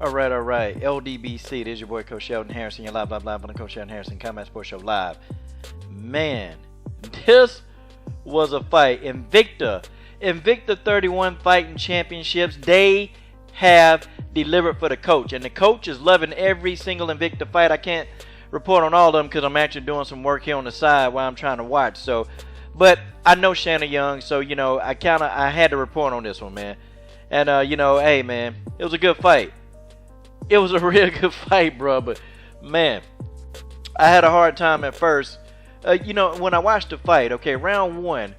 All right. LDBC, this is your boy Coach Sheldon Harrison. You're live on the Coach Sheldon Harrison Combat Sports Show live. Man, this was a fight. INVICTA 31 Fighting Championships. They have delivered for the coach, and the coach is loving every single INVICTA fight. I can't report on all of them because I'm actually doing some work here on the side while I'm trying to watch. So, but I know Shanna Young, so I had to report on this one, man. And hey, man, it was a good fight. It was a real good fight, bro. But man, I had a hard time at first. When I watched the fight, okay, round one,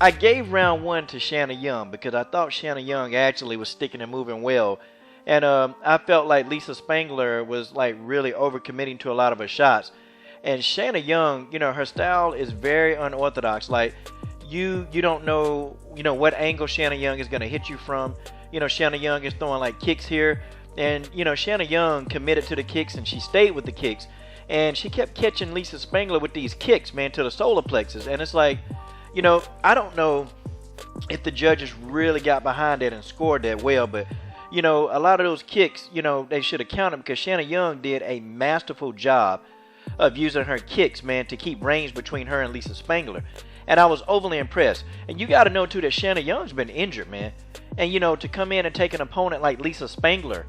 I gave round one to Shanna Young because I thought Shanna Young actually was sticking and moving well. And I felt like Lisa Spangler was like really overcommitting to a lot of her shots. And Shanna Young, her style is very unorthodox. Like you don't know, what angle Shanna Young is going to hit you from. Shanna Young is throwing like kicks here. And, Shanna Young committed to the kicks and she stayed with the kicks. And she kept catching Lisa Spangler with these kicks, man, to the solar plexus. And it's like, I don't know if the judges really got behind that and scored that well. But, a lot of those kicks, they should have counted because Shanna Young did a masterful job of using her kicks, man, to keep range between her and Lisa Spangler. And I was overly impressed. And you got to know, too, that Shanna Young's been injured, man. And, to come in and take an opponent like Lisa Spangler,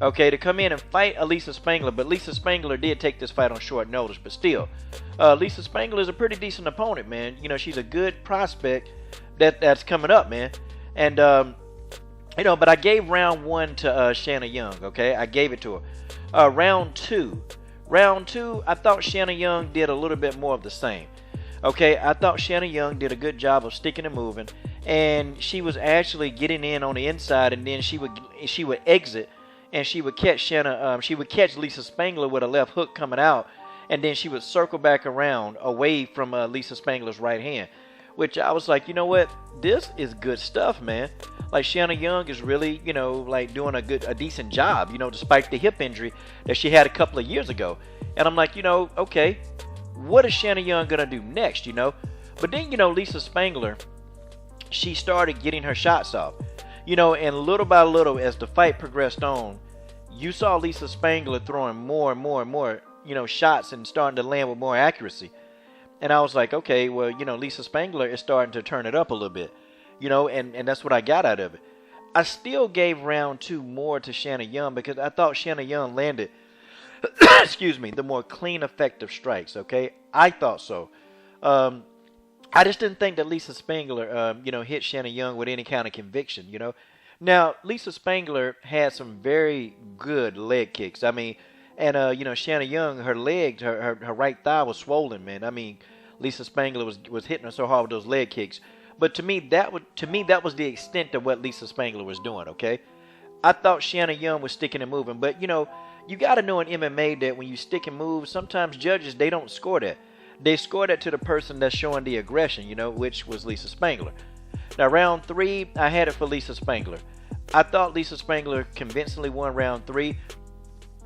okay, to come in and fight a Lisa Spangler. But Lisa Spangler did take this fight on short notice. But still, Lisa Spangler is a pretty decent opponent, man. She's a good prospect that's coming up, man. And, but I gave round one to Shanna Young, okay? I gave it to her. Round two, I thought Shanna Young did a little bit more of the same. Okay, I thought Shanna Young did a good job of sticking and moving. And she was actually getting in on the inside, and then she would exit. And she would catch Lisa Spangler with a left hook coming out, and then she would circle back around away from Lisa Spangler's right hand, which I was like, you know what, this is good stuff, man. Like Shanna Young is really, like doing a decent job, despite the hip injury that she had a couple of years ago. And I'm like, okay, what is Shanna Young gonna do next, But then, Lisa Spangler, she started getting her shots off. And little by little, as the fight progressed on, you saw Lisa Spangler throwing more and more and more, shots and starting to land with more accuracy. And I was like, okay, well, Lisa Spangler is starting to turn it up a little bit, and that's what I got out of it. I still gave round two more to Shanna Young because I thought Shanna Young landed, excuse me, the more clean, effective strikes, okay? I thought so. I just didn't think that Lisa Spangler, hit Shanna Young with any kind of conviction, Now, Lisa Spangler had some very good leg kicks. I mean, and, Shanna Young, her legs, her right thigh was swollen, man. I mean, Lisa Spangler was hitting her so hard with those leg kicks. But to me, that was the extent of what Lisa Spangler was doing, okay? I thought Shanna Young was sticking and moving. But, you got to know in MMA that when you stick and move, sometimes judges, they don't score that. They score that to the person that's showing the aggression, which was Lisa Spangler. Now, round three, I had it for Lisa Spangler. I thought Lisa Spangler convincingly won round three.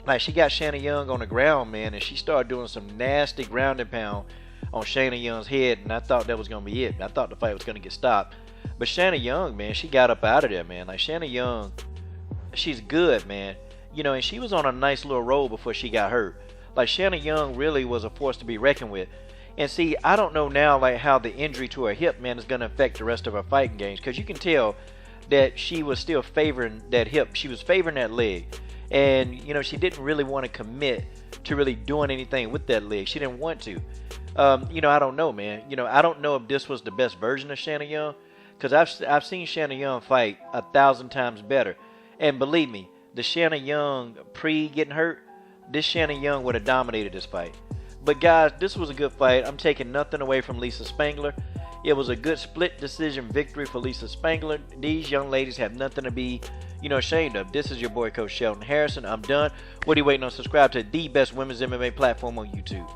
Like, she got Shanna Young on the ground, man, and she started doing some nasty ground and pound on Shanna Young's head, and I thought that was going to be it. I thought the fight was going to get stopped. But Shanna Young, man, she got up out of there, man. Like, Shanna Young, she's good, man. And she was on a nice little roll before she got hurt. Like, Shanna Young really was a force to be reckoned with. And see, I don't know now, like, how the injury to her hip, man, is going to affect the rest of her fighting games. Because you can tell that she was still favoring that hip. She was favoring that leg. And, she didn't really want to commit to really doing anything with that leg. She didn't want to. I don't know, man. I don't know if this was the best version of Shanna Young. Because I've seen Shanna Young fight 1,000 times better. And believe me, the Shanna Young pre-getting hurt, this Shanna Young would have dominated this fight. But guys, this was a good fight. I'm taking nothing away from Lisa Spangler. It was a good split decision victory for Lisa Spangler. These young ladies have nothing to be, ashamed of. This is your boy, Coach Sheldon Harrison. I'm done. What are you waiting on? Subscribe to the best women's MMA platform on YouTube.